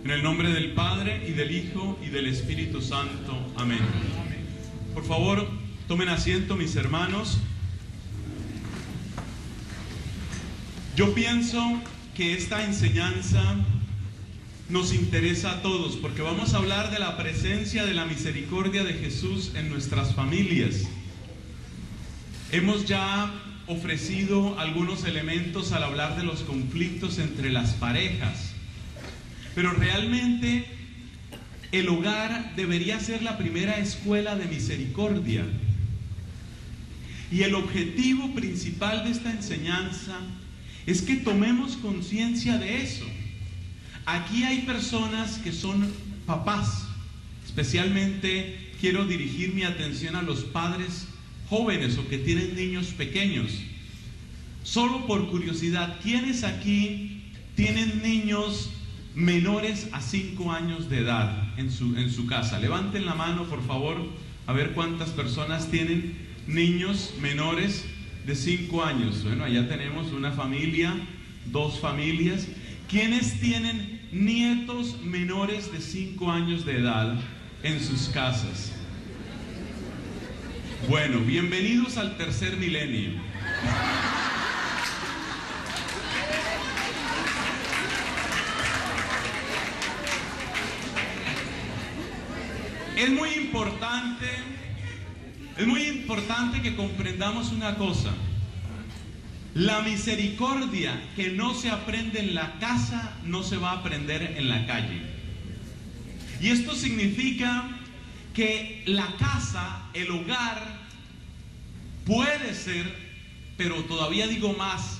En el nombre del Padre, y del Hijo, y del Espíritu Santo. Amén. Por favor, tomen asiento, mis hermanos. Yo pienso que esta enseñanza nos interesa a todos, porque vamos a hablar de la presencia de la misericordia de Jesús en nuestras familias. Hemos ya ofrecido algunos elementos al hablar de los conflictos entre las parejas, pero realmente el hogar debería ser la primera escuela de misericordia. Y el objetivo principal de esta enseñanza es que tomemos conciencia de eso. Aquí hay personas que son papás. Especialmente quiero dirigir mi atención a los padres jóvenes o que tienen niños pequeños. Solo por curiosidad, ¿quiénes aquí tienen niños menores a 5 años de edad en su casa? Levanten la mano, por favor, a ver cuántas personas tienen niños menores de 5 años. Bueno, allá tenemos una familia, 2 familias. ¿Quiénes tienen nietos menores de 5 años de edad en sus casas? Bueno, bienvenidos al tercer milenio. Es muy importante que comprendamos una cosa. La misericordia que no se aprende en la casa, no se va a aprender en la calle. Y esto significa que la casa, el hogar, puede ser, pero todavía digo más,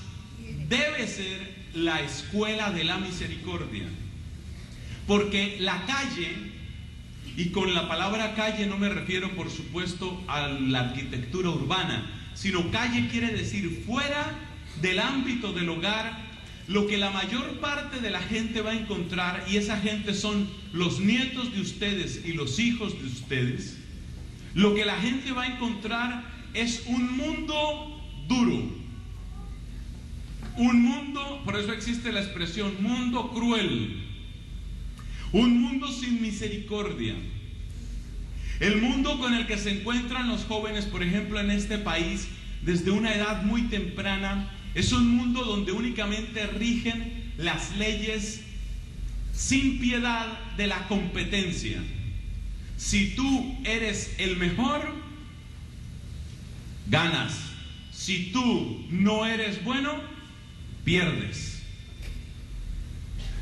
debe ser la escuela de la misericordia. Porque la calle, y con la palabra calle no me refiero por supuesto a la arquitectura urbana, sino calle quiere decir fuera del ámbito del hogar, lo que la mayor parte de la gente va a encontrar, y esa gente son los nietos de ustedes y los hijos de ustedes. Lo que la gente va a encontrar es un mundo duro, un mundo, por eso existe la expresión mundo cruel, un mundo sin misericordia. El mundo con el que se encuentran los jóvenes, por ejemplo, en este país, desde una edad muy temprana, es un mundo donde únicamente rigen las leyes sin piedad de la competencia. Si tú eres el mejor, ganas. Si tú no eres bueno, pierdes.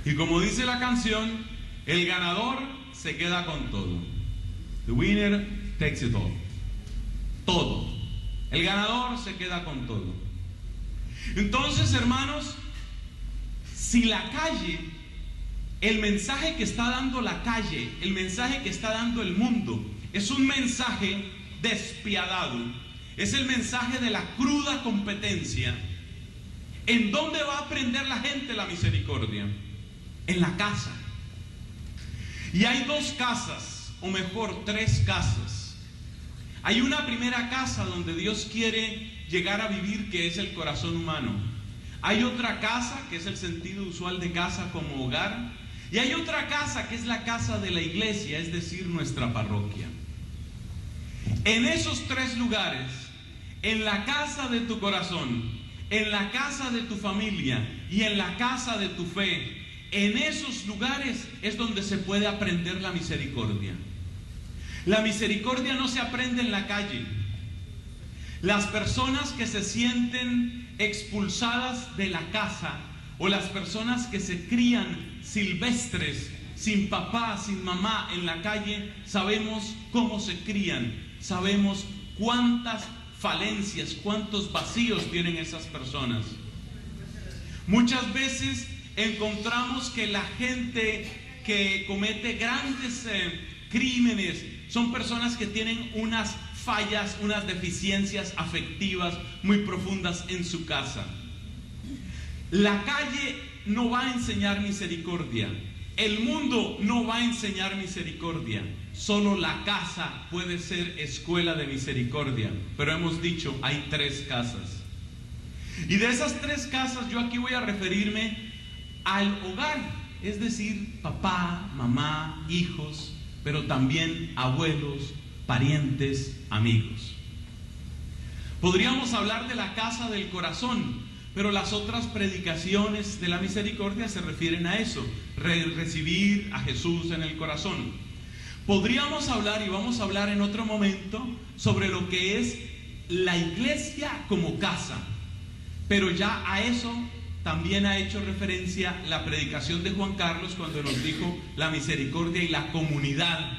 Y como dice la canción, el ganador se queda con todo. The winner takes it all. Todo. El ganador se queda con todo. Entonces, hermanos, si la calle, el mensaje que está dando la calle, el mensaje que está dando el mundo, es un mensaje despiadado, es el mensaje de la cruda competencia, ¿en dónde va a aprender la gente la misericordia? En la casa. Y hay 2 casas, o mejor 3 casas. Hay una primera casa donde Dios quiere llegar a vivir, que es el corazón humano. Hay otra casa, que es el sentido usual de casa como hogar. Y hay otra casa, que es la casa de la iglesia, es decir, nuestra parroquia. En esos 3 lugares, en la casa de tu corazón, en la casa de tu familia y en la casa de tu fe, en esos lugares es donde se puede aprender la misericordia. La misericordia no se aprende en la calle. Las personas que se sienten expulsadas de la casa, o las personas que se crían silvestres, sin papá, sin mamá en la calle, sabemos cómo se crían, sabemos cuántas falencias, cuántos vacíos tienen esas personas. Muchas veces encontramos que la gente que comete grandes crímenes son personas que tienen unas fallas, unas deficiencias afectivas muy profundas en su casa. La calle no va a enseñar misericordia, el mundo no va a enseñar misericordia, solo la casa puede ser escuela de misericordia. Pero hemos dicho, hay 3 casas. Y de esas 3 casas yo aquí voy a referirme al hogar. es decir, papá, mamá, hijos, pero también abuelos, parientes, amigos. Podríamos hablar de la casa del corazón, pero las otras predicaciones de la misericordia se refieren a eso, recibir a Jesús en el corazón. Podríamos hablar, y vamos a hablar en otro momento, sobre lo que es la iglesia como casa, pero ya a eso también ha hecho referencia la predicación de Juan Carlos cuando nos dijo la misericordia y la comunidad.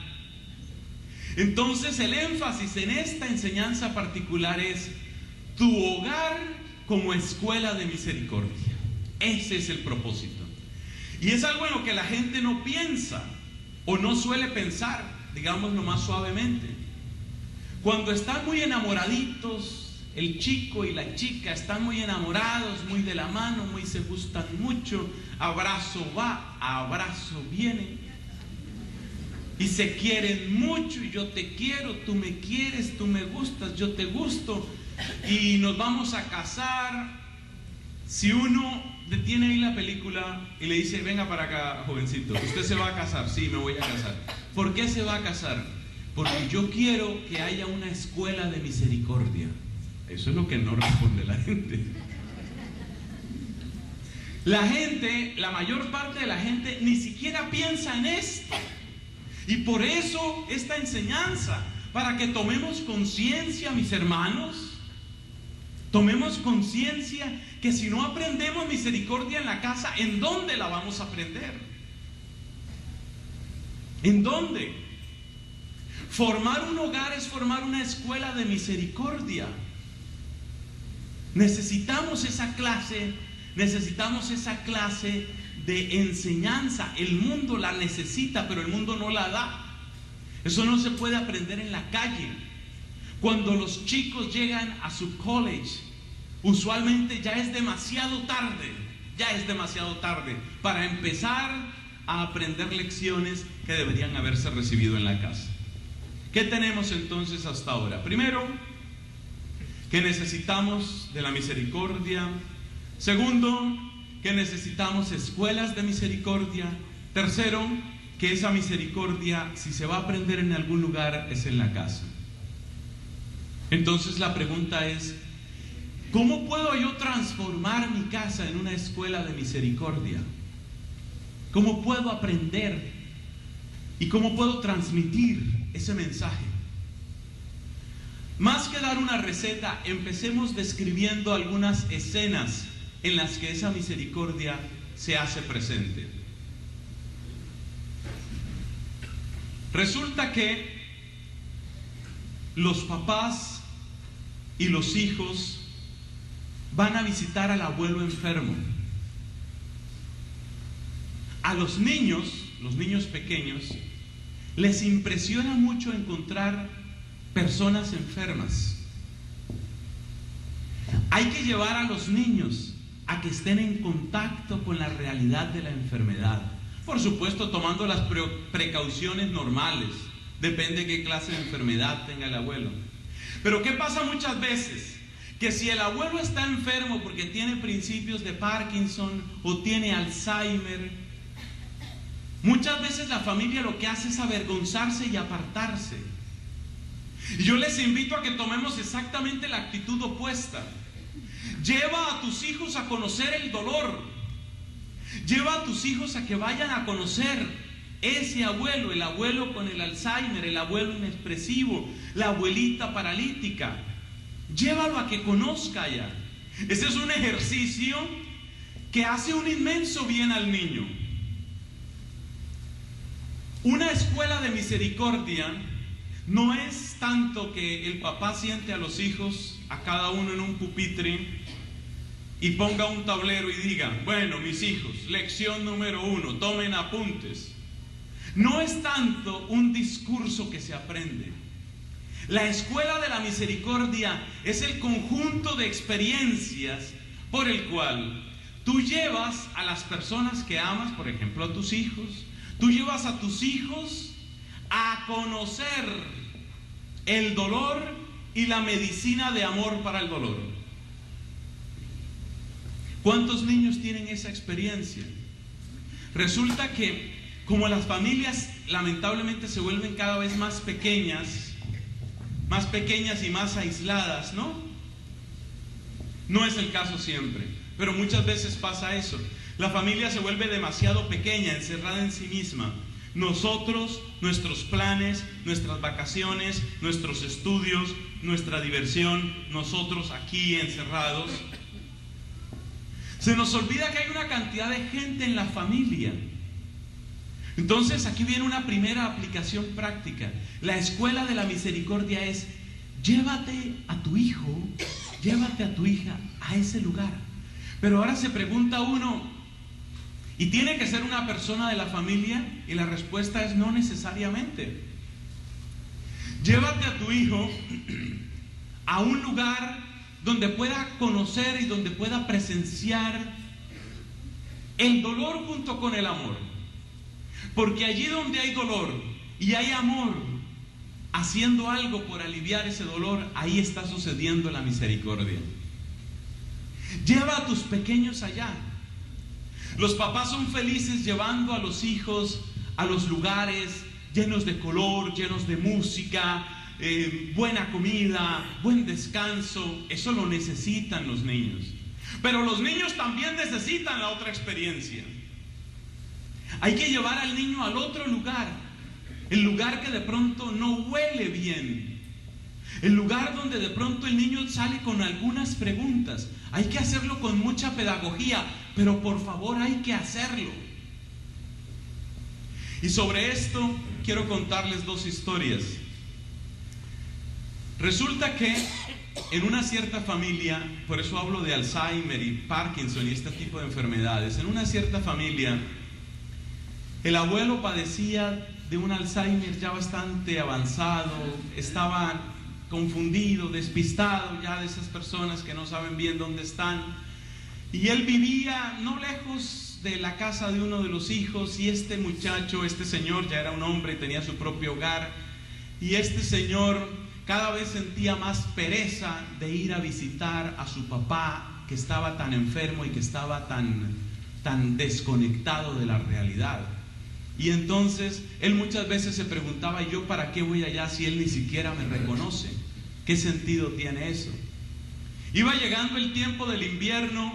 Entonces el énfasis en esta enseñanza particular es tu hogar como escuela de misericordia. Ese es el propósito. Y es algo en lo que la gente no piensa o no suele pensar, digámoslo más suavemente. Cuando están muy enamoraditos, el chico y la chica están muy enamorados, muy de la mano, muy se gustan mucho, abrazo va, abrazo viene, y se quieren mucho, y yo te quiero, tú me quieres, tú me gustas, yo te gusto, y nos vamos a casar. Si uno detiene ahí la película y le dice, venga para acá, jovencito, ¿usted se va a casar? Sí, me voy a casar. ¿Por qué se va a casar? Porque yo quiero que haya una escuela de misericordia. Eso es lo que no responde la gente. La gente, la mayor parte de la gente ni siquiera piensa en esto. Y por eso esta enseñanza, para que tomemos conciencia, mis hermanos, tomemos conciencia que si no aprendemos misericordia en la casa, ¿en dónde la vamos a aprender? ¿En dónde? Formar un hogar es formar una escuela de misericordia. Necesitamos esa clase de enseñanza. El mundo la necesita, pero el mundo no la da. Eso no se puede aprender en la calle. Cuando los chicos llegan a su college, usualmente ya es demasiado tarde para empezar a aprender lecciones que deberían haberse recibido en la casa. ¿Qué tenemos entonces hasta ahora? Primero, que necesitamos de la misericordia. Segundo, que necesitamos escuelas de misericordia. Tercero, que esa misericordia, si se va a aprender en algún lugar, es en la casa. Entonces la pregunta es, ¿cómo puedo yo transformar mi casa en una escuela de misericordia? ¿Cómo puedo aprender? ¿Y cómo puedo transmitir ese mensaje? Más que dar una receta, empecemos describiendo algunas escenas en las que esa misericordia se hace presente. Resulta que los papás y los hijos van a visitar al abuelo enfermo. A los niños pequeños, les impresiona mucho encontrar personas enfermas. Hay que llevar a los niños a que estén en contacto con la realidad de la enfermedad. Por supuesto, tomando las precauciones normales. Depende de qué clase de enfermedad tenga el abuelo. Pero ¿qué pasa muchas veces? Que si el abuelo está enfermo porque tiene principios de Parkinson o tiene Alzheimer, muchas veces la familia lo que hace es avergonzarse y apartarse. Y yo les invito a que tomemos exactamente la actitud opuesta. Lleva a tus hijos a conocer el dolor. Lleva a tus hijos a que vayan a conocer ese abuelo, el abuelo con el Alzheimer, el abuelo inexpresivo, la abuelita paralítica. Llévalo a que conozca ya. Ese es un ejercicio que hace un inmenso bien al niño. Una escuela de misericordia no es tanto que el papá siente a los hijos, a cada uno en un pupitre, y ponga un tablero y diga, bueno, mis hijos, lección número 1, tomen apuntes. No es tanto un discurso que se aprende. La escuela de la misericordia es el conjunto de experiencias por el cual tú llevas a las personas que amas, por ejemplo a tus hijos, tú llevas a tus hijos a conocer el dolor y la medicina de amor para el dolor. ¿Cuántos niños tienen esa experiencia? resulta que como las familias lamentablemente se vuelven cada vez más pequeñas y más aisladas, ¿no? No es el caso siempre, pero muchas veces pasa eso. La familia se vuelve demasiado pequeña, encerrada en sí misma. Nosotros, nuestros planes, nuestras vacaciones, nuestros estudios, nuestra diversión, nosotros aquí encerrados. Se nos olvida que hay una cantidad de gente en la familia. Entonces aquí viene una primera aplicación práctica. La escuela de la misericordia es: llévate a tu hijo, llévate a tu hija a ese lugar. Pero ahora se pregunta uno, ¿y tiene que ser una persona de la familia? Y la respuesta es no necesariamente. Llévate a tu hijo a un lugar donde pueda conocer y donde pueda presenciar el dolor junto con el amor. Porque allí donde hay dolor y hay amor haciendo algo por aliviar ese dolor, ahí está sucediendo la misericordia. Lleva a tus pequeños allá. Los papás son felices llevando a los hijos a los lugares llenos de color, llenos de música, buena comida, buen descanso. Eso lo necesitan los niños. Pero los niños también necesitan la otra experiencia. Hay que llevar al niño al otro lugar, el lugar que de pronto no huele bien, el lugar donde de pronto el niño sale con algunas preguntas. Hay que hacerlo con mucha pedagogía, pero por favor hay que hacerlo. Y sobre esto quiero contarles dos historias. Resulta que en una cierta familia, por eso hablo de Alzheimer y Parkinson y este tipo de enfermedades, en una cierta familia, el abuelo padecía de un Alzheimer ya bastante avanzado, estaba confundido, despistado ya de esas personas que no saben bien dónde están. Y él vivía no lejos de la casa de uno de los hijos, y este muchacho, este señor ya era un hombre y tenía su propio hogar, y este señor cada vez sentía más pereza de ir a visitar a su papá, que estaba tan enfermo y que estaba tan desconectado de la realidad. Y entonces él muchas veces se preguntaba: ¿y yo para qué voy allá si él ni siquiera me reconoce? ¿Qué sentido tiene eso? Iba llegando el tiempo del invierno,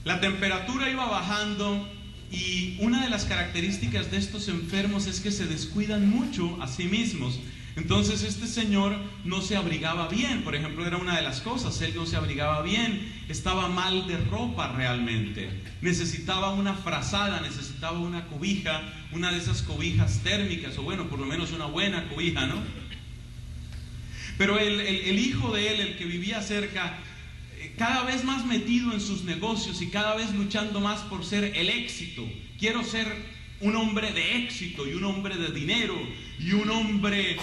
la temperatura iba bajando, y una de las características de estos enfermos es que se descuidan mucho a sí mismos. Entonces este señor no se abrigaba bien, por ejemplo, era una de las cosas. Él no se abrigaba bien, estaba mal de ropa realmente, necesitaba una frazada, necesitaba una cobija, una de esas cobijas térmicas, o bueno, por lo menos una buena cobija, ¿no? Pero el hijo de él, el que vivía cerca, cada vez más metido en sus negocios y cada vez luchando más por ser el éxito. Quiero ser un hombre de éxito y un hombre de dinero y un hombre,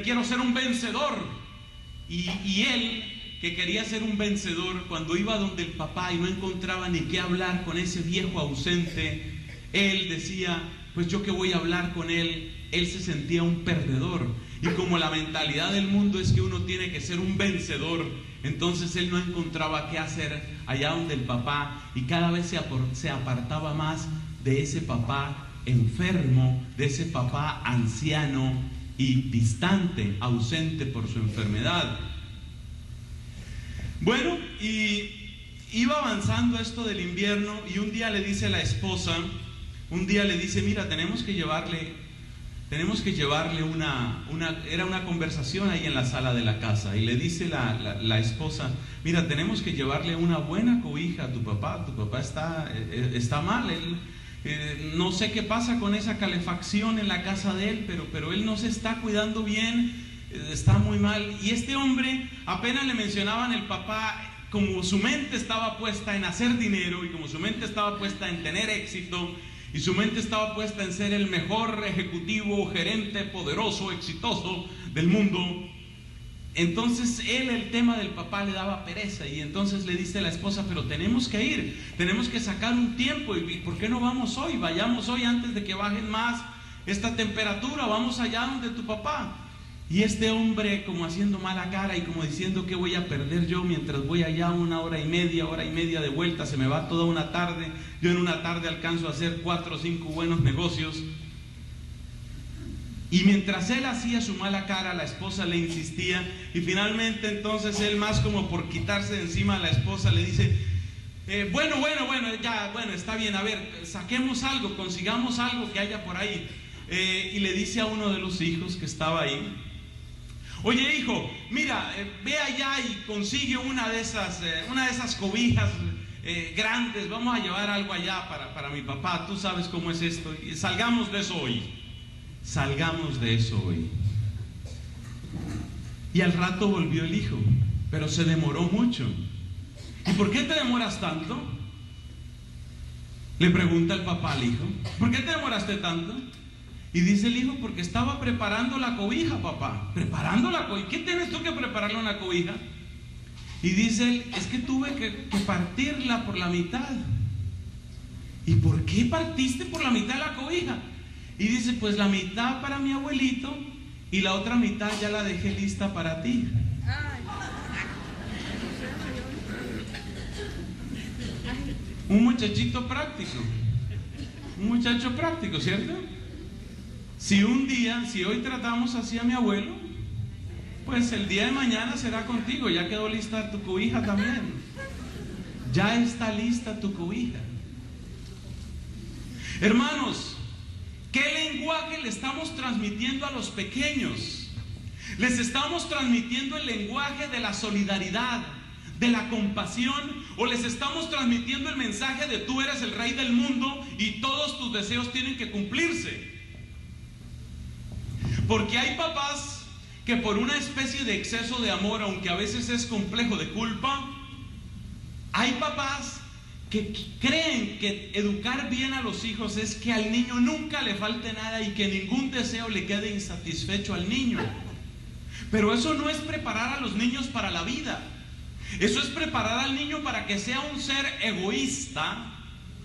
quiero ser un vencedor. Y él, que quería ser un vencedor, cuando iba donde el papá y no encontraba ni qué hablar con ese viejo ausente, él decía: pues yo qué voy a hablar con él. Él se sentía un perdedor, y como la mentalidad del mundo es que uno tiene que ser un vencedor, entonces él no encontraba qué hacer allá donde el papá, y cada vez se apartaba más de ese papá enfermo, de ese papá anciano y distante, ausente por su enfermedad. Bueno, y iba avanzando esto del invierno, y un día le dice la esposa, mira, tenemos que llevarle era una conversación ahí en la sala de la casa, y le dice la esposa: mira, tenemos que llevarle una buena cobija a tu papá está mal, él, no sé qué pasa con esa calefacción en la casa de él, pero él no se está cuidando bien, está muy mal. Y este hombre, apenas le mencionaban el papá, como su mente estaba puesta en hacer dinero, y como su mente estaba puesta en tener éxito, y su mente estaba puesta en ser el mejor ejecutivo, gerente, poderoso, exitoso del mundo, entonces el tema del papá le daba pereza. Y entonces le dice la esposa: pero tenemos que ir, tenemos que sacar un tiempo, y ¿por qué no vamos hoy? Vayamos hoy antes de que bajen más esta temperatura, vamos allá donde tu papá. Y este hombre como haciendo mala cara y como diciendo que voy a perder yo mientras voy allá 1 hora y media de vuelta, se me va toda una tarde, yo en una tarde alcanzo a hacer 4 o 5 buenos negocios. Y mientras él hacía su mala cara, la esposa le insistía, y finalmente entonces él, más como por quitarse de encima a la esposa, le dice: bueno, está bien, a ver, saquemos algo, consigamos algo que haya por ahí. Y le dice a uno de los hijos que estaba ahí: oye, hijo, mira, ve allá y consigue una de esas cobijas grandes, vamos a llevar algo allá para mi papá, tú sabes cómo es esto, y salgamos de eso hoy. Y al rato volvió el hijo, pero se demoró mucho. ¿Y por qué te demoras tanto?, le pregunta el papá al hijo. ¿Por qué te demoraste tanto? Y dice el hijo: porque estaba preparando la cobija, papá. ¿Preparando la cobija? ¿Qué tienes tú que prepararle una cobija? Y dice él: es que tuve que partirla por la mitad. ¿Y por qué partiste por la mitad la cobija? Y dice: pues la mitad para mi abuelito y la otra mitad ya la dejé lista para ti. Un muchachito práctico. Un muchacho práctico, ¿cierto? Si hoy tratamos así a mi abuelo, pues el día de mañana será contigo. Ya quedó lista tu cobija también. Ya está lista tu cobija. Hermanos, ¿qué lenguaje le estamos transmitiendo a los pequeños? Les estamos transmitiendo el lenguaje de la solidaridad, de la compasión, o les estamos transmitiendo el mensaje de tú eres el rey del mundo y todos tus deseos tienen que cumplirse. Porque hay papás que por una especie de exceso de amor, aunque a veces es complejo de culpa, hay papás que creen que educar bien a los hijos es que al niño nunca le falte nada y que ningún deseo le quede insatisfecho al niño. Pero eso no es preparar a los niños para la vida. Eso es preparar al niño para que sea un ser egoísta,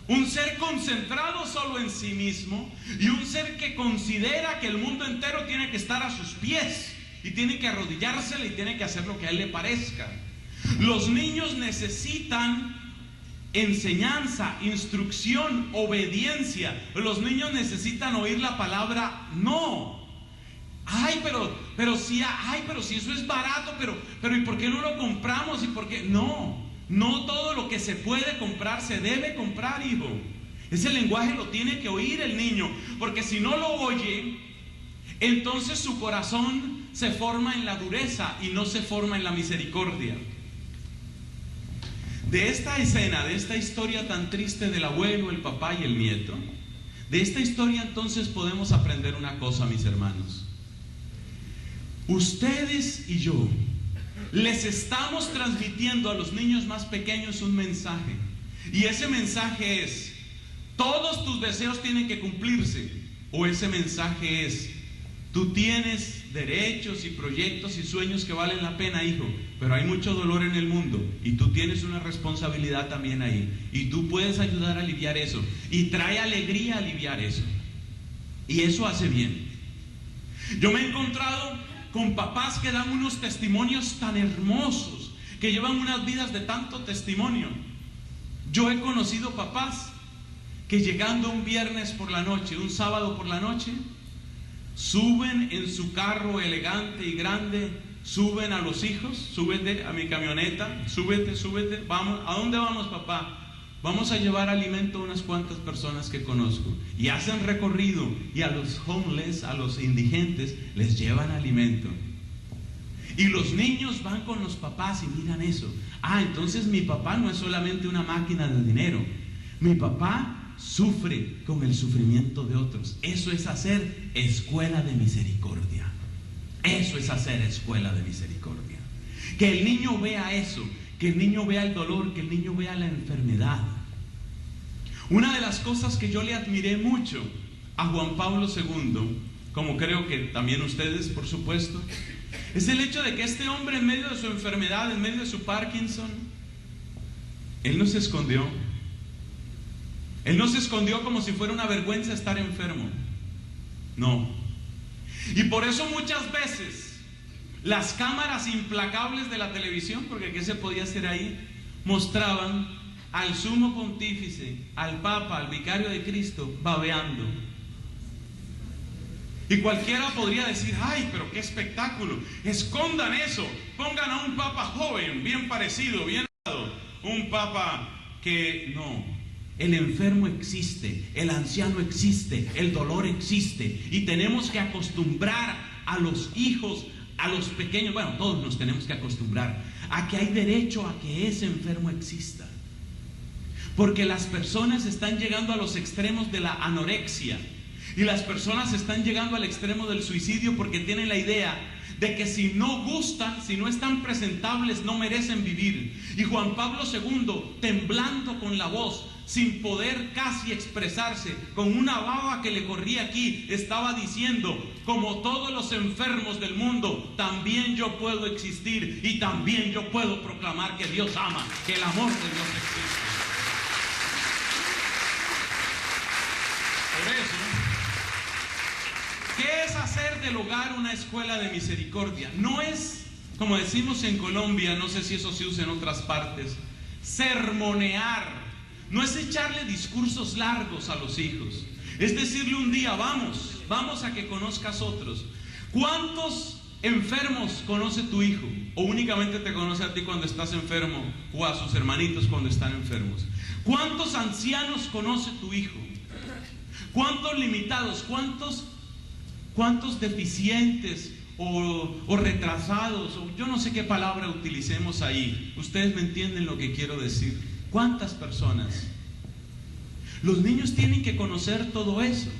un ser concentrado solo en sí mismo y un ser que considera que el mundo entero tiene que estar a sus pies y tiene que arrodillársele y tiene que hacer lo que a él le parezca. Los niños necesitan enseñanza, instrucción, obediencia. Los niños necesitan oír la palabra no. Pero si eso es barato, pero ¿y por qué no lo compramos? ¿Y por qué? No todo lo que se puede comprar se debe comprar, hijo. Ese lenguaje lo tiene que oír el niño, porque si no lo oye, entonces su corazón se forma en la dureza y no se forma en la misericordia. De esta escena, de esta historia tan triste del abuelo, el papá y el nieto, de esta historia entonces podemos aprender una cosa, mis hermanos. Ustedes y yo les estamos transmitiendo a los niños más pequeños un mensaje, y ese mensaje es: todos tus deseos tienen que cumplirse, o ese mensaje es: tú tienes derechos y proyectos y sueños que valen la pena, hijo, pero hay mucho dolor en el mundo y tú tienes una responsabilidad también ahí, y tú puedes ayudar a aliviar eso, y trae alegría a aliviar eso, y eso hace bien. Yo me he encontrado con papás que dan unos testimonios tan hermosos, que llevan unas vidas de tanto testimonio. Yo he conocido papás que llegando un viernes por la noche, un sábado por la noche, suben en su carro elegante y grande, suben a los hijos: súbete a mi camioneta, súbete, vamos. ¿A dónde vamos, papá? Vamos a llevar alimento a unas cuantas personas que conozco. Y hacen recorrido, y a los homeless, a los indigentes, les llevan alimento. Y los niños van con los papás y miran eso. Entonces mi papá no es solamente una máquina de dinero. Mi papá sufre con el sufrimiento de otros. Eso es hacer escuela de misericordia. Eso es hacer escuela de misericordia. Que el niño vea eso, que el niño vea el dolor, que el niño vea la enfermedad. Una de las cosas que yo le admiré mucho a Juan Pablo II, como creo que también ustedes, por supuesto, es el hecho de que este hombre, en medio de su enfermedad, en medio de su Parkinson, él no se escondió. Él no se escondió como si fuera una vergüenza estar enfermo. No. Y por eso muchas veces Las cámaras implacables de la televisión, porque ¿qué se podía hacer ahí? Mostraban al sumo pontífice, al papa, al vicario de Cristo, babeando. Y cualquiera podría decir, ay, pero qué espectáculo, escondan eso, pongan a un papa joven, bien parecido, bien dado, un papa que no. El enfermo existe, el anciano existe, el dolor existe, y tenemos que acostumbrar a los hijos, a los pequeños, bueno, todos nos tenemos que acostumbrar a que hay derecho a que ese enfermo exista. Porque las personas están llegando a los extremos de la anorexia, y las personas están llegando al extremo del suicidio porque tienen la idea de que si no gustan, si no están presentables, no merecen vivir. Y Juan Pablo II, temblando con la voz, sin poder casi expresarse, con una baba que le corría aquí, estaba diciendo, como todos los enfermos del mundo, también yo puedo existir y también yo puedo proclamar que Dios ama, que el amor de Dios existe. Por eso, ¿qué es hacer del hogar una escuela de misericordia? No es, como decimos en Colombia, no sé si eso se usa en otras partes, sermonear. No es echarle discursos largos a los hijos. Es decirle un día, vamos a que conozcas otros. ¿Cuántos enfermos conoce tu hijo? ¿O únicamente te conoce a ti cuando estás enfermo? ¿O a sus hermanitos cuando están enfermos? ¿Cuántos ancianos conoce tu hijo? ¿Cuántos limitados? ¿Cuántos deficientes o retrasados? O yo no sé qué palabra utilicemos ahí. Ustedes me entienden lo que quiero decir. ¿Cuántas personas? Los niños tienen que conocer todo eso.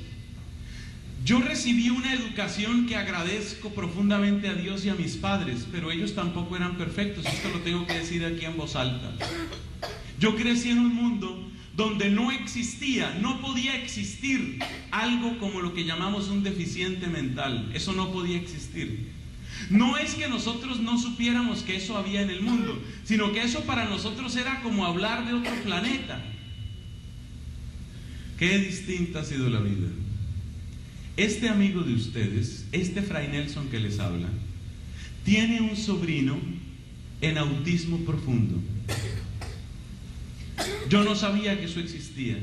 Yo recibí una educación que agradezco profundamente a Dios y a mis padres, pero ellos tampoco eran perfectos. Esto lo tengo que decir aquí en voz alta. Yo crecí en un mundo donde no existía, no podía existir algo como lo que llamamos un deficiente mental. Eso no podía existir. No es que nosotros no supiéramos que eso había en el mundo, sino que eso para nosotros era como hablar de otro planeta. Qué distinta ha sido la vida. Este amigo de ustedes, este Fray Nelson que les habla, tiene un sobrino en autismo profundo. Yo no sabía que eso existía.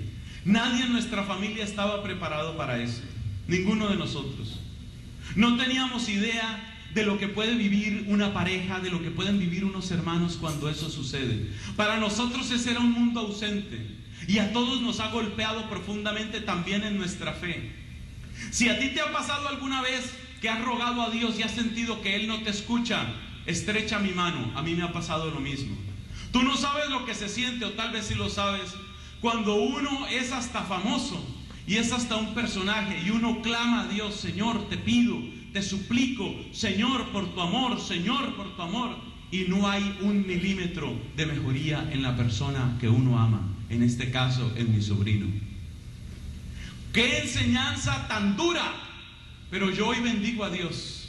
Nadie en nuestra familia estaba preparado para eso. Ninguno de nosotros. No teníamos idea de lo que puede vivir una pareja, de lo que pueden vivir unos hermanos cuando eso sucede. Para nosotros ese era un mundo ausente. Y a todos nos ha golpeado profundamente también en nuestra fe. Si a ti te ha pasado alguna vez que has rogado a Dios y has sentido que Él no te escucha, estrecha mi mano. A mí me ha pasado lo mismo. Tú no sabes lo que se siente, o tal vez sí lo sabes, cuando uno es hasta famoso y es hasta un personaje y uno clama a Dios, Señor, te pido, te suplico, Señor, por tu amor, Señor, por tu amor, y no hay un milímetro de mejoría en la persona que uno ama, en este caso en mi sobrino. ¡Qué enseñanza tan dura! Pero yo hoy bendigo a Dios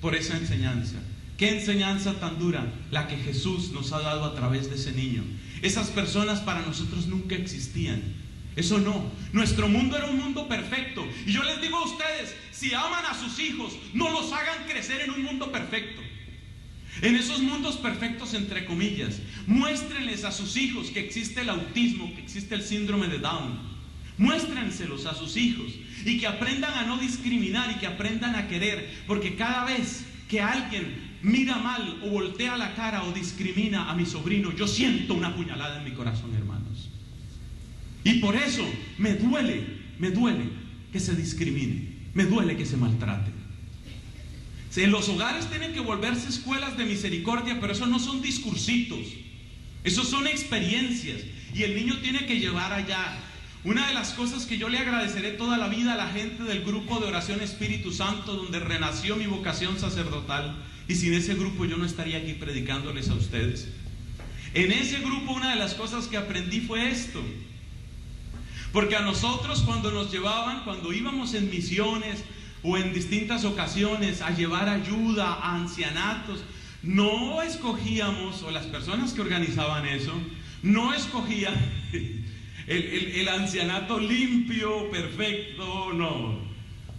por esa enseñanza. ¡Qué enseñanza tan dura la que Jesús nos ha dado a través de ese niño! Esas personas para nosotros nunca existían. Eso no. Nuestro mundo era un mundo perfecto. Y yo les digo a ustedes, si aman a sus hijos, no los hagan crecer en un mundo perfecto. En esos mundos perfectos, entre comillas, muéstrenles a sus hijos que existe el autismo, que existe el síndrome de Down. Muéstrenselos a sus hijos y que aprendan a no discriminar y que aprendan a querer, porque cada vez que alguien mira mal o voltea la cara o discrimina a mi sobrino, yo siento una puñalada en mi corazón, hermanos. Y por eso me duele que se discrimine, me duele que se maltrate. En los hogares tienen que volverse escuelas de misericordia, pero esos no son discursitos, esos son experiencias, y el niño tiene que llevar allá. Una de las cosas que yo le agradeceré toda la vida a la gente del grupo de oración Espíritu Santo, donde renació mi vocación sacerdotal, y sin ese grupo yo no estaría aquí predicándoles a ustedes. En ese grupo una de las cosas que aprendí fue esto. Porque a nosotros cuando nos llevaban, cuando íbamos en misiones o en distintas ocasiones a llevar ayuda a ancianatos, no escogíamos, o las personas que organizaban eso, no escogían el ancianato limpio, perfecto, no.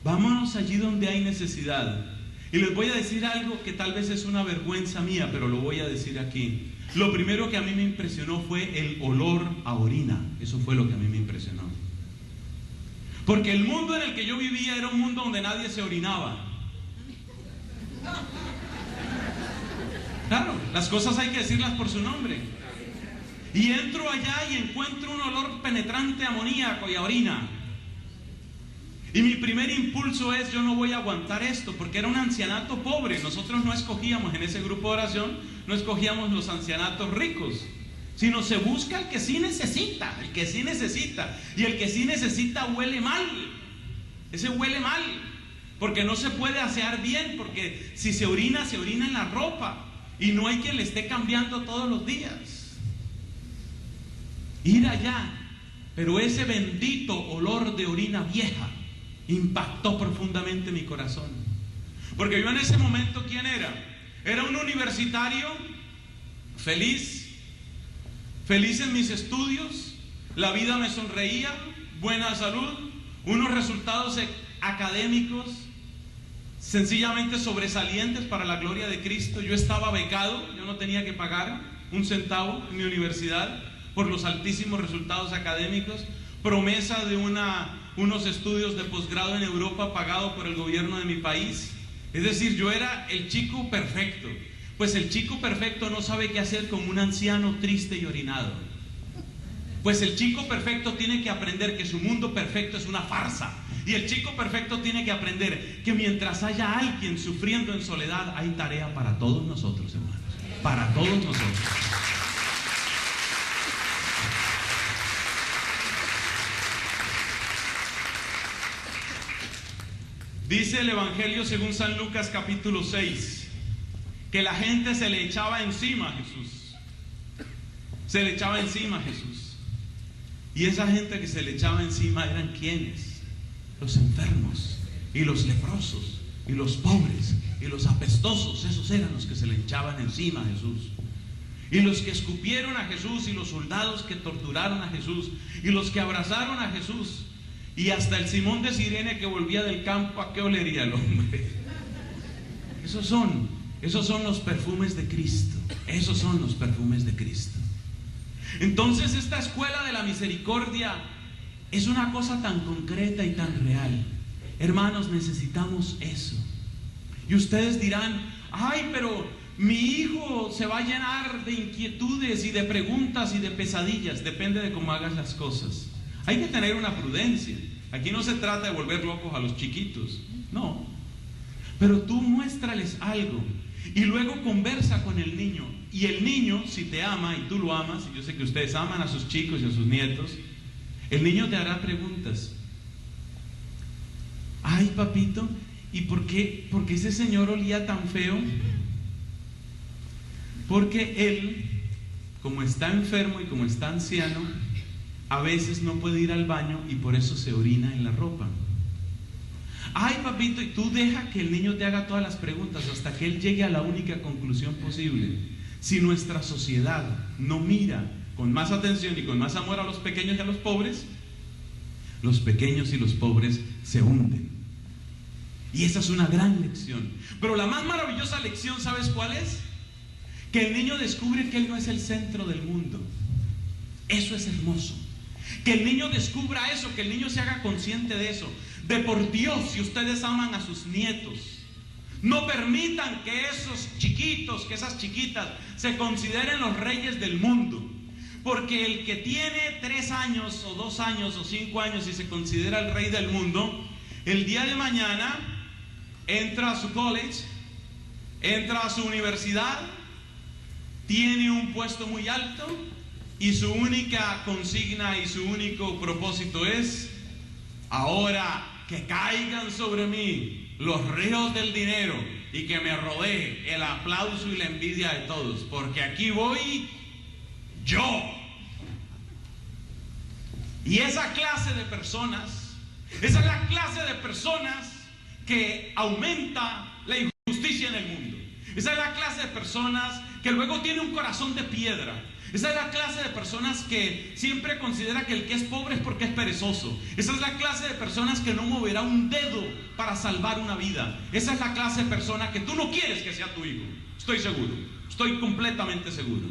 Vámonos allí donde hay necesidad. Y les voy a decir algo que tal vez es una vergüenza mía, pero lo voy a decir aquí. Lo primero que a mí me impresionó fue el olor a orina. Eso fue lo que a mí me impresionó. Porque el mundo en el que yo vivía era un mundo donde nadie se orinaba. Claro, las cosas hay que decirlas por su nombre. Y entro allá y encuentro un olor penetrante a amoníaco y a orina. Y mi primer impulso es: yo no voy a aguantar esto, porque era un ancianato pobre. Nosotros no escogíamos en ese grupo de oración, no escogíamos los ancianatos ricos, sino se busca el que sí necesita, el que sí necesita. Y el que sí necesita huele mal. Ese huele mal, porque no se puede asear bien, porque si se orina en la ropa. Y no hay quien le esté cambiando todos los días. Ir allá, pero ese bendito olor de orina vieja impactó profundamente mi corazón. Porque yo en ese momento, ¿quién era? Era un universitario feliz en mis estudios, la vida me sonreía, buena salud, unos resultados académicos sencillamente sobresalientes para la gloria de Cristo. Yo estaba becado, yo no tenía que pagar un centavo en mi universidad por los altísimos resultados académicos, promesa de unos estudios de posgrado en Europa pagado por el gobierno de mi país. Es decir, yo era el chico perfecto. Pues el chico perfecto no sabe qué hacer con un anciano triste y orinado. Pues el chico perfecto tiene que aprender que su mundo perfecto es una farsa. Y el chico perfecto tiene que aprender que mientras haya alguien sufriendo en soledad, hay tarea para todos nosotros, hermanos. Para todos nosotros. Dice el Evangelio según San Lucas capítulo 6, que la gente se le echaba encima a Jesús. Se le echaba encima a Jesús. Y esa gente que se le echaba encima eran ¿quiénes? Los enfermos y los leprosos y los pobres y los apestosos. Esos eran los que se le echaban encima a Jesús. Y los que escupieron a Jesús, y los soldados que torturaron a Jesús, y los que abrazaron a Jesús, y hasta el Simón de Cirene que volvía del campo. ¿A qué olería el hombre? Esos son los perfumes de Cristo. Esos son los perfumes de Cristo. Entonces esta escuela de la misericordia es una cosa tan concreta y tan real. Hermanos, necesitamos eso. Y ustedes dirán: ay, pero mi hijo se va a llenar de inquietudes y de preguntas y de pesadillas. Depende de cómo hagas las cosas. Hay que tener una prudencia. Aquí no se trata de volver locos a los chiquitos, no. Pero tú muéstrales algo y luego conversa con el niño. Y el niño, si te ama y tú lo amas, y yo sé que ustedes aman a sus chicos y a sus nietos, el niño te hará preguntas. Ay, papito, ¿y por qué ese señor olía tan feo? Porque él, como está enfermo y como está anciano, a veces no puede ir al baño y por eso se orina en la ropa. Ay, papito, y tú deja que el niño te haga todas las preguntas hasta que él llegue a la única conclusión posible. Si nuestra sociedad no mira con más atención y con más amor a los pequeños y a los pobres y los pobres se hunden. Y esa es una gran lección. Pero la más maravillosa lección, ¿sabes cuál es? Que el niño descubre que él no es el centro del mundo. Eso es hermoso. Que el niño descubra eso, que el niño se haga consciente de eso. De por Dios, si ustedes aman a sus nietos, no permitan que esos chiquitos, que esas chiquitas se consideren los reyes del mundo. Porque el que tiene 3 años o 2 años o 5 años y se considera el rey del mundo, el día de mañana entra a su college, entra a su universidad, tiene un puesto muy alto y su única consigna y su único propósito es: ahora que caigan sobre mí los ríos del dinero y que me rodee el aplauso y la envidia de todos, porque aquí voy yo. Y esa clase de personas, esa es la clase de personas que aumenta la injusticia en el mundo. Esa es la clase de personas que luego tiene un corazón de piedra. Esa es la clase de personas que siempre considera que el que es pobre es porque es perezoso. Esa es la clase de personas que no moverá un dedo para salvar una vida. Esa es la clase de persona que tú no quieres que sea tu hijo. Estoy seguro, estoy completamente seguro.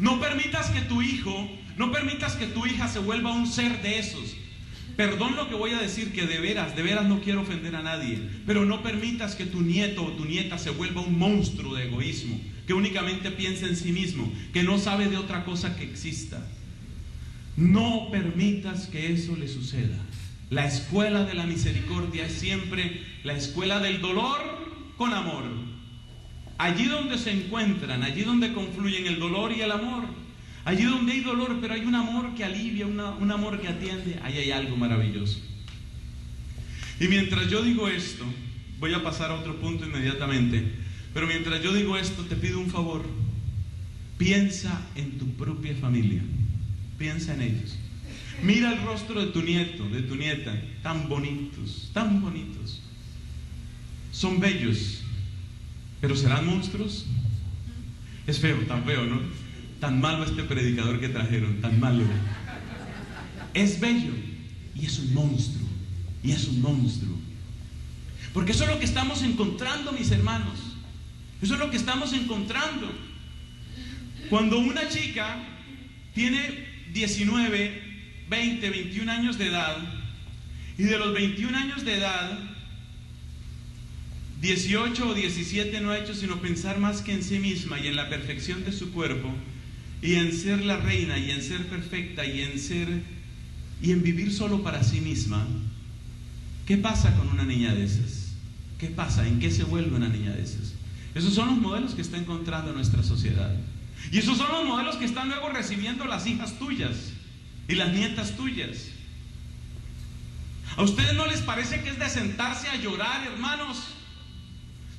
No permitas que tu hijo, no permitas que tu hija se vuelva un ser de esos. Perdón lo que voy a decir, que de veras no quiero ofender a nadie, pero no permitas que tu nieto o tu nieta se vuelva un monstruo de egoísmo, que únicamente piensa en sí mismo, que no sabe de otra cosa que exista. No permitas que eso le suceda. La escuela de la misericordia es siempre la escuela del dolor con amor. Allí donde se encuentran, allí donde confluyen el dolor y el amor, allí donde hay dolor, pero hay un amor que alivia, un amor que atiende, ahí hay algo maravilloso. Y mientras yo digo esto, voy a pasar a otro punto inmediatamente, pero mientras yo digo esto, te pido un favor. Piensa en tu propia familia, piensa en ellos. Mira el rostro de tu nieto, de tu nieta, tan bonitos, tan bonitos. Son bellos, pero ¿serán monstruos? Es feo, tan feo, ¿no? Tan malo este predicador que trajeron, tan malo. Es bello y es un monstruo, y es un monstruo. Porque eso es lo que estamos encontrando, mis hermanos. Eso es lo que estamos encontrando. Cuando una chica tiene 19, 20, 21 años de edad, y de los 21 años de edad, 18 o 17 no ha hecho sino pensar más que en sí misma y en la perfección de su cuerpo, y en ser la reina, y en ser perfecta, y en vivir solo para sí misma. ¿Qué pasa con una niña de esas? ¿Qué pasa? ¿En qué se vuelve una niña de esas? Esos son los modelos que está encontrando nuestra sociedad. Y esos son los modelos que están luego recibiendo las hijas tuyas y las nietas tuyas. ¿A ustedes no les parece que es de sentarse a llorar, hermanos?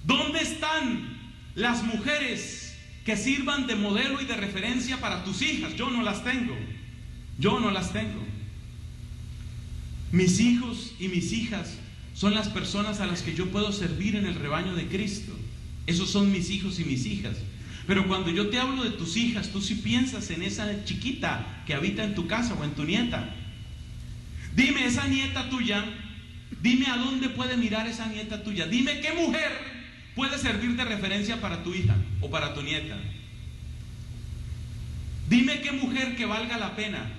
¿Dónde están las mujeres que sirvan de modelo y de referencia para tus hijas? Yo no las tengo. Yo no las tengo. Mis hijos y mis hijas son las personas a las que yo puedo servir en el rebaño de Cristo. Esos son mis hijos y mis hijas. Pero cuando yo te hablo de tus hijas, tú sí piensas en esa chiquita que habita en tu casa o en tu nieta. Dime, esa nieta tuya, dime a dónde puede mirar esa nieta tuya. Dime qué mujer puede servir de referencia para tu hija o para tu nieta. Dime qué mujer que valga la pena.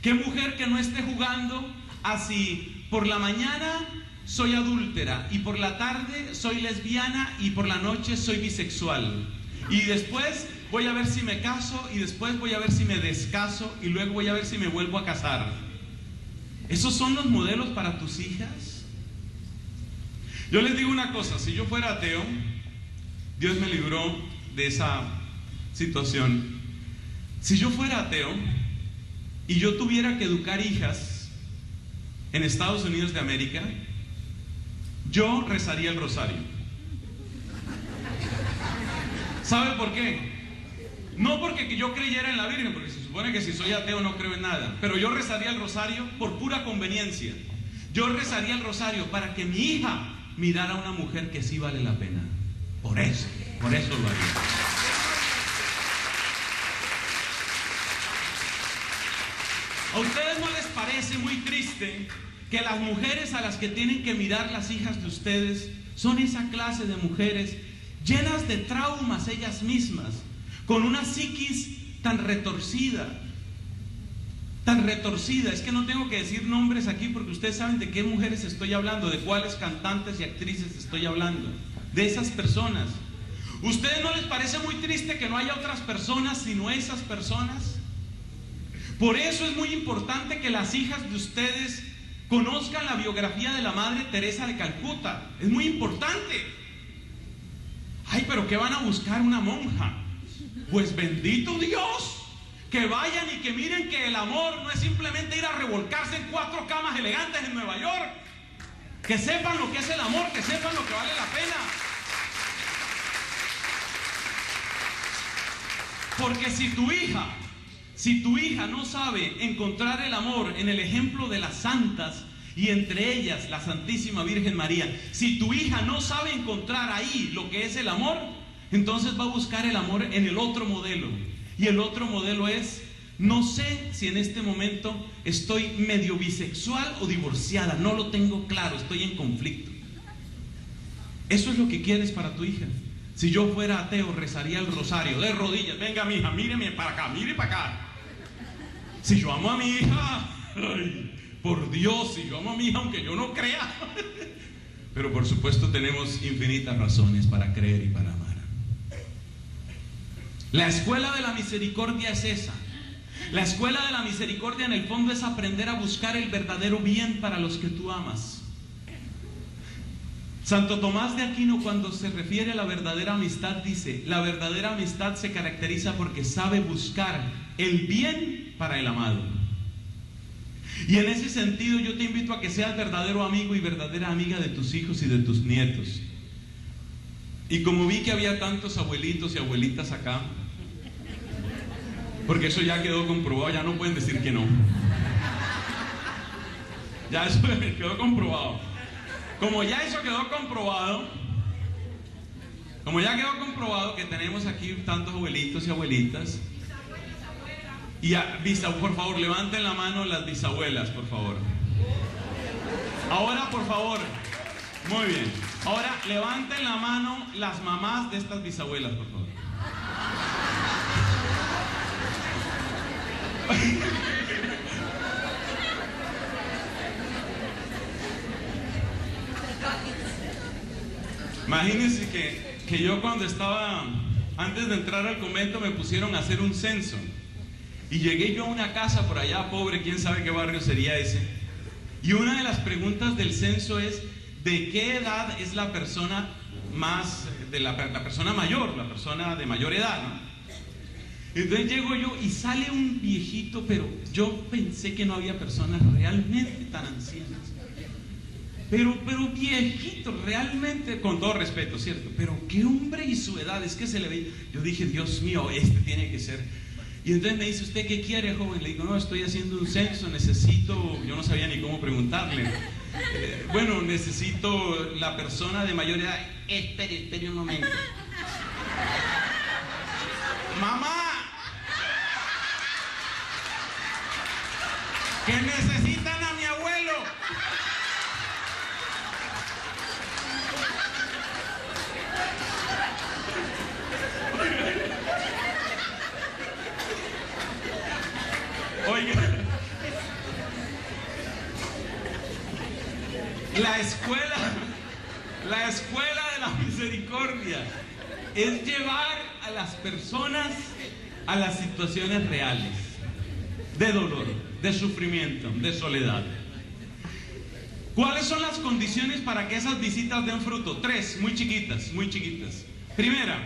Qué mujer que no esté jugando así. Por la mañana soy adúltera, y por la tarde soy lesbiana, y por la noche soy bisexual. Y después voy a ver si me caso, y después voy a ver si me descaso, y luego voy a ver si me vuelvo a casar. ¿Esos son los modelos para tus hijas? Yo les digo una cosa, si yo fuera ateo, Dios me libró de esa situación. Si yo fuera ateo y yo tuviera que educar hijas en Estados Unidos de América, yo rezaría el rosario. ¿Sabe por qué? No porque yo creyera en la Virgen, porque se supone que si soy ateo no creo en nada, pero yo rezaría el rosario por pura conveniencia. Yo rezaría el rosario para que mi hija mirara a una mujer que sí vale la pena. Por eso lo haría. ¿A ustedes no les parece muy triste que las mujeres a las que tienen que mirar las hijas de ustedes son esa clase de mujeres llenas de traumas ellas mismas, con una psiquis tan retorcida? Es que no tengo que decir nombres aquí porque ustedes saben de qué mujeres estoy hablando, de cuáles cantantes y actrices estoy hablando, de esas personas. ¿Ustedes no les parece muy triste que no haya otras personas sino esas personas? Por eso es muy importante que las hijas de ustedes conozcan la biografía de la Madre Teresa de Calcuta. Es muy importante. Ay, pero ¿qué van a buscar una monja? Pues bendito Dios, que vayan y que miren que el amor no es simplemente ir a revolcarse en 4 camas elegantes en Nueva York. Que sepan lo que es el amor, que sepan lo que vale la pena. Porque si tu hija no sabe encontrar el amor en el ejemplo de las santas, y entre ellas la Santísima Virgen María, si tu hija no sabe encontrar ahí lo que es el amor, entonces va a buscar el amor en el otro modelo. Y el otro modelo es: no sé si en este momento estoy medio bisexual o divorciada, no lo tengo claro, estoy en conflicto. Eso es lo que quieres para tu hija. Si yo fuera ateo, rezaría el rosario de rodillas: venga, mi hija, míreme para acá, mire para acá. Si yo amo a mi hija, ay, por Dios, si yo amo a mi hija aunque yo no crea. Pero por supuesto tenemos infinitas razones para creer y para amar. La escuela de la misericordia es esa. La escuela de la misericordia en el fondo es aprender a buscar el verdadero bien para los que tú amas. Santo Tomás de Aquino, cuando se refiere a la verdadera amistad, dice: la verdadera amistad se caracteriza porque sabe buscar el bien para el amado. Y en ese sentido yo te invito a que seas verdadero amigo y verdadera amiga de tus hijos y de tus nietos. Y como vi que había tantos abuelitos y abuelitas acá, porque eso ya quedó comprobado, ya no pueden decir que no. Ya eso quedó comprobado. Como ya eso quedó comprobado, que tenemos aquí tantos abuelitos y abuelitas, y por favor, levanten la mano las bisabuelas, por favor. Ahora, por favor, muy bien. Ahora, levanten la mano las mamás de estas bisabuelas, por favor. Imagínense que yo cuando estaba, antes de entrar al convento, me pusieron a hacer un censo. Y llegué yo a una casa por allá, pobre, quién sabe qué barrio sería ese. Y una de las preguntas del censo es: ¿de qué edad es la persona la persona mayor, la persona de mayor edad, ¿no? Entonces llego yo y sale un viejito, pero yo pensé que no había personas realmente tan ancianas. Pero viejito, realmente, con todo respeto, ¿cierto? Pero qué hombre y su edad, es que se le ve. Yo dije: Dios mío, este tiene que ser. Y entonces me dice: ¿usted qué quiere, joven? Le digo: no, estoy haciendo un censo, necesito, yo no sabía ni cómo preguntarle. Bueno, necesito la persona de mayor edad. Espere un momento. ¡Mamá! ¡Que necesitan a mi abuelo! Oiga, la escuela de la misericordia es llevar a las personas a las situaciones reales de dolor, de sufrimiento, de soledad. ¿Cuáles son las condiciones para que esas visitas den fruto? 3, muy chiquitas, muy chiquitas. Primera,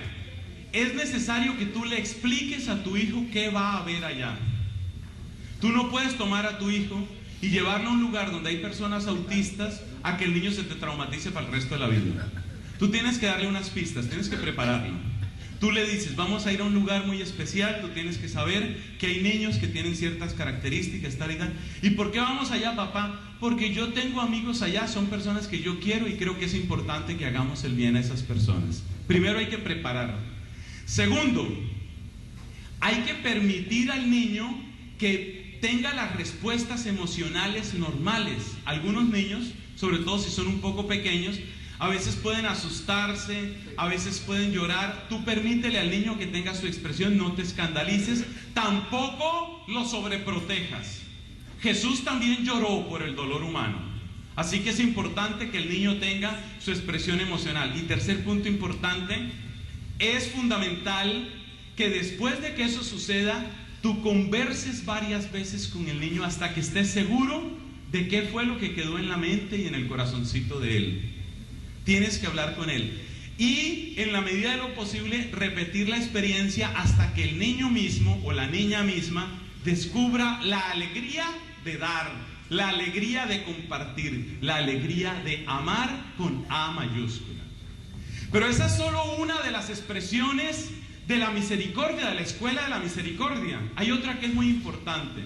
es necesario que tú le expliques a tu hijo qué va a haber allá. Tú no puedes tomar a tu hijo y llevarlo a un lugar donde hay personas autistas a que el niño se te traumatice para el resto de la vida. Tú tienes que darle unas pistas, tienes que prepararlo. Tú le dices: vamos a ir a un lugar muy especial, tú tienes que saber que hay niños que tienen ciertas características, tal y tal. ¿Y por qué vamos allá, papá? Porque yo tengo amigos allá, son personas que yo quiero y creo que es importante que hagamos el bien a esas personas. Primero hay que prepararlo. Segundo, hay que permitir al niño que tenga las respuestas emocionales normales. Algunos niños, sobre todo si son un poco pequeños, a veces pueden asustarse, a veces pueden llorar. Tú permítele al niño que tenga su expresión, no te escandalices, tampoco lo sobreprotejas. Jesús también lloró por el dolor humano, así que es importante que el niño tenga su expresión emocional. Y tercer punto importante, es fundamental que después de que eso suceda, tú converses varias veces con el niño hasta que estés seguro de qué fue lo que quedó en la mente y en el corazoncito de él. Tienes que hablar con él y, en la medida de lo posible, repetir la experiencia hasta que el niño mismo o la niña misma descubra la alegría de dar, la alegría de compartir, la alegría de amar con A mayúscula. Pero esa es solo una de las expresiones de la misericordia, de la escuela de la misericordia. Hay otra que es muy importante.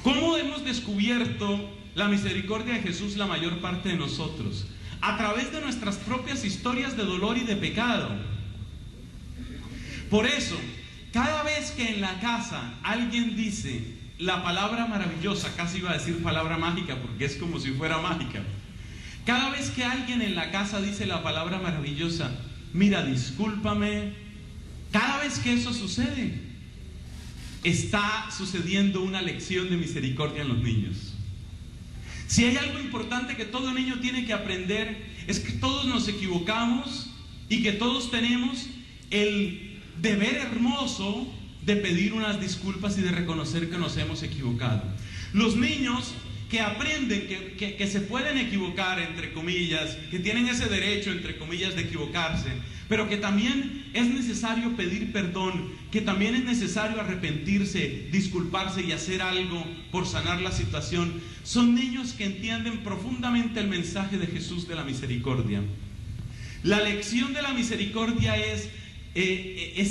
¿Cómo hemos descubierto la misericordia de Jesús la mayor parte de nosotros? A través de nuestras propias historias de dolor y de pecado. Por eso, cada vez que en la casa alguien dice la palabra maravillosa, casi iba a decir palabra mágica porque es como si fuera mágica. Cada vez que alguien en la casa dice la palabra maravillosa, mira, discúlpame, cada vez que eso sucede, está sucediendo una lección de misericordia en los niños. Si hay algo importante que todo niño tiene que aprender, es que todos nos equivocamos y que todos tenemos el deber hermoso de pedir unas disculpas y de reconocer que nos hemos equivocado. Los niños que aprenden que se pueden equivocar, entre comillas, que tienen ese derecho, entre comillas, de equivocarse, pero que también es necesario pedir perdón, que también es necesario arrepentirse, disculparse y hacer algo por sanar la situación, son niños que entienden profundamente el mensaje de Jesús de la misericordia. La lección de la misericordia es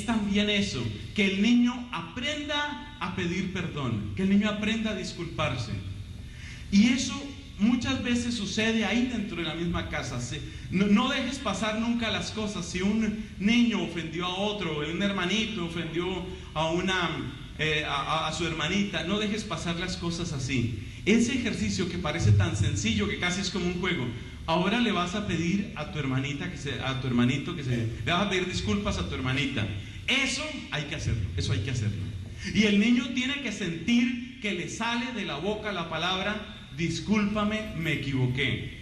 también eso, que el niño aprenda a pedir perdón, que el niño aprenda a disculparse. Y eso muchas veces sucede ahí dentro de la misma casa. No dejes pasar nunca las cosas. Si un niño ofendió a otro, un hermanito ofendió a su hermanita, no dejes pasar las cosas así. Ese ejercicio que parece tan sencillo que casi es como un juego, ahora le vas a pedir a tu hermanita, le vas a pedir disculpas a tu hermanita. Eso hay que hacerlo, eso hay que hacerlo. Y el niño tiene que sentir que le sale de la boca la palabra, discúlpame, me equivoqué.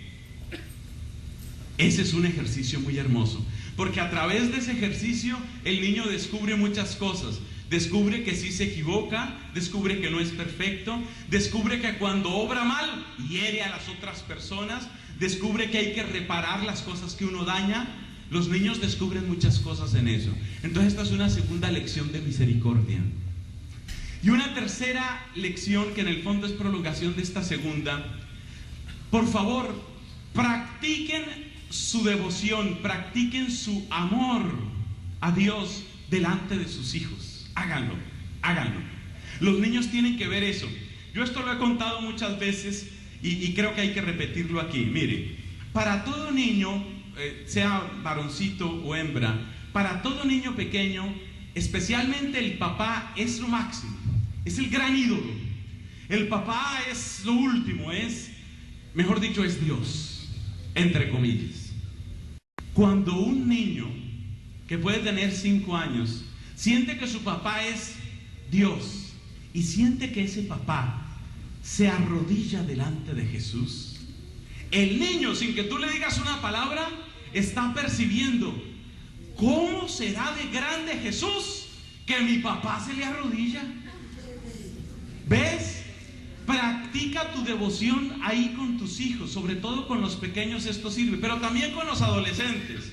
Ese es un ejercicio muy hermoso, porque a través de ese ejercicio el niño descubre muchas cosas. Descubre que sí se equivoca, descubre que no es perfecto, descubre que cuando obra mal hiere a las otras personas, descubre que hay que reparar las cosas que uno daña. Los niños descubren muchas cosas en eso. Entonces esta es una segunda lección de misericordia. Y una tercera lección que en el fondo es prolongación de esta segunda. Por favor, practiquen su devoción, practiquen su amor a Dios delante de sus hijos. Háganlo, háganlo. Los niños tienen que ver eso. Yo esto lo he contado muchas veces y creo que hay que repetirlo aquí. Mire, para todo niño, sea varoncito o hembra, para todo niño pequeño, especialmente el papá es lo máximo, es el gran ídolo. El papá es lo último, mejor dicho, es Dios, entre comillas. Cuando un niño que puede tener 5 años siente que su papá es Dios y siente que ese papá se arrodilla delante de Jesús, el niño, sin que tú le digas una palabra, está percibiendo: ¿cómo será de grande Jesús que mi papá se le arrodilla? ¿Ves? Practica tu devoción ahí con tus hijos, sobre todo con los pequeños esto sirve, pero también con los adolescentes.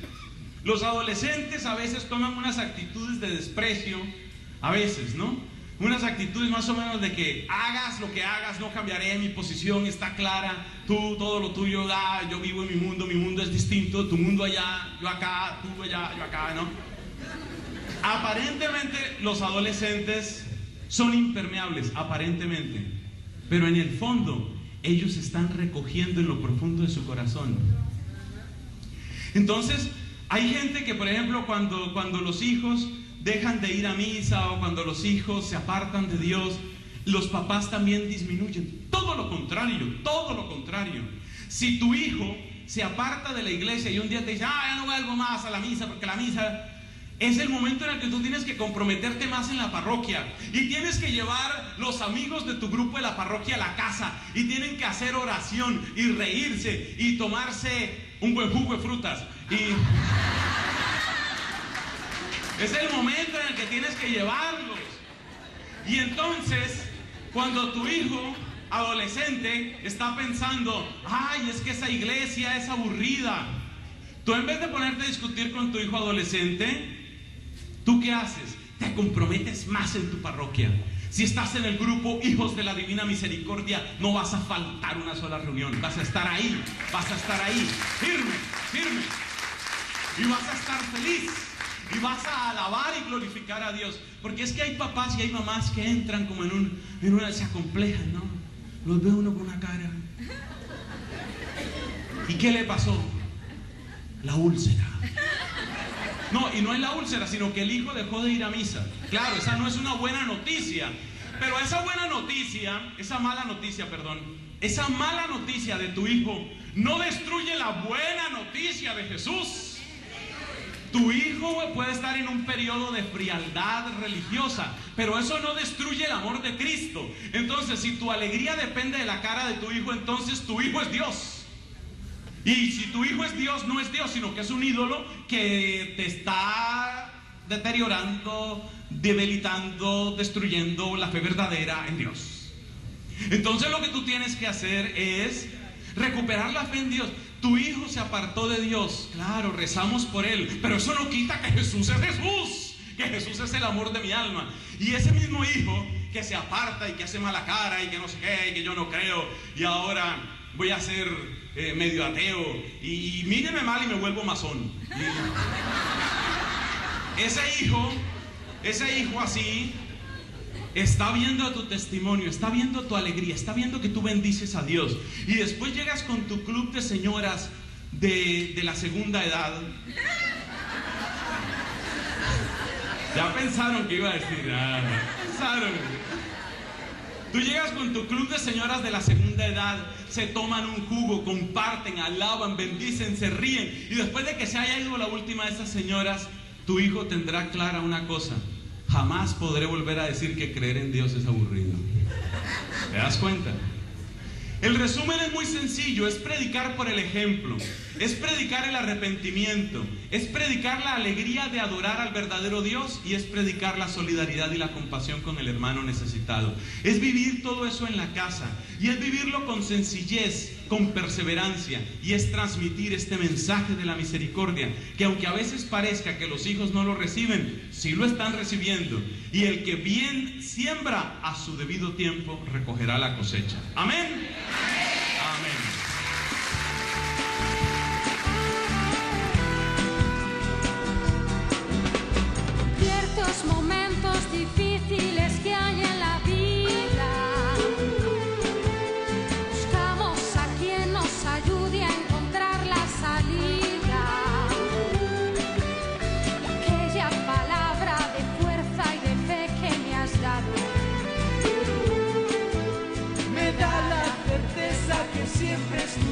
Los adolescentes a veces toman unas actitudes de desprecio, a veces, ¿no? Unas actitudes más o menos de que hagas lo que hagas, no cambiaré, mi posición está clara, tú, todo lo tuyo, yo vivo en mi mundo es distinto, tu mundo allá, yo acá, tú allá, yo acá, ¿no? Aparentemente los adolescentes son impermeables, aparentemente, pero en el fondo ellos están recogiendo en lo profundo de su corazón. Entonces, hay gente que, por ejemplo, cuando los hijos dejan de ir a misa o cuando los hijos se apartan de Dios, los papás también disminuyen. Todo lo contrario, todo lo contrario. Si tu hijo se aparta de la iglesia y un día te dice: ya no vuelvo más a la misa porque la misa... Es el momento en el que tú tienes que comprometerte más en la parroquia y tienes que llevar los amigos de tu grupo de la parroquia a la casa y tienen que hacer oración y reírse y tomarse un buen jugo de frutas. Y es el momento en el que tienes que llevarlos. Y entonces, cuando tu hijo adolescente está pensando: ay, es que esa iglesia es aburrida, tú en vez de ponerte a discutir con tu hijo adolescente, ¿tú qué haces? Te comprometes más en tu parroquia. Si estás en el grupo Hijos de la Divina Misericordia, no vas a faltar una sola reunión. Vas a estar ahí, firme, firme. Y vas a estar feliz. Y vas a alabar y glorificar a Dios. Porque es que hay papás y hay mamás que entran como en una, se acomplejan, ¿no? Los ve uno con una cara. ¿Y qué le pasó? La úlcera. No, y no es la úlcera, sino que el hijo dejó de ir a misa. Claro, esa no es una buena noticia. Pero esa mala noticia de tu hijo no destruye la buena noticia de Jesús. Tu hijo puede estar en un periodo de frialdad religiosa, pero eso no destruye el amor de Cristo. Entonces, si tu alegría depende de la cara de tu hijo, entonces tu hijo es Dios. Y si tu hijo es Dios, no es Dios, sino que es un ídolo que te está deteriorando, debilitando, destruyendo la fe verdadera en Dios. Entonces lo que tú tienes que hacer es recuperar la fe en Dios. Tu hijo se apartó de Dios, claro, rezamos por él, pero eso no quita que Jesús es Jesús, que Jesús es el amor de mi alma. Y ese mismo hijo que se aparta y que hace mala cara y que no sé qué, y que yo no creo, y ahora voy a ser medio ateo, y míreme mal y me vuelvo masón. Ese hijo así está viendo tu testimonio, está viendo tu alegría, está viendo que tú bendices a Dios. Y después llegas con tu club de señoras de la segunda edad. Ya pensaron que iba a decir, pensaron. Tú llegas con tu club de señoras de la segunda edad, se toman un jugo, comparten, alaban, bendicen, se ríen. Y después de que se haya ido la última de esas señoras, tu hijo tendrá clara una cosa: jamás podré volver a decir que creer en Dios es aburrido. ¿Te das cuenta? El resumen es muy sencillo: es predicar por el ejemplo, es predicar el arrepentimiento, es predicar la alegría de adorar al verdadero Dios, y es predicar la solidaridad y la compasión con el hermano necesitado. Es vivir todo eso en la casa, y es vivirlo con sencillez, con perseverancia, y es transmitir este mensaje de la misericordia, que aunque a veces parezca que los hijos no lo reciben, sí lo están recibiendo, y el que bien siembra, a su debido tiempo recogerá la cosecha. Amén. Amén. Ciertos momentos difíciles que hay en la vida, buscamos a quien nos ayude a encontrar la salida. Aquella palabra de fuerza y de fe que me has dado me da la certeza que siempre estoy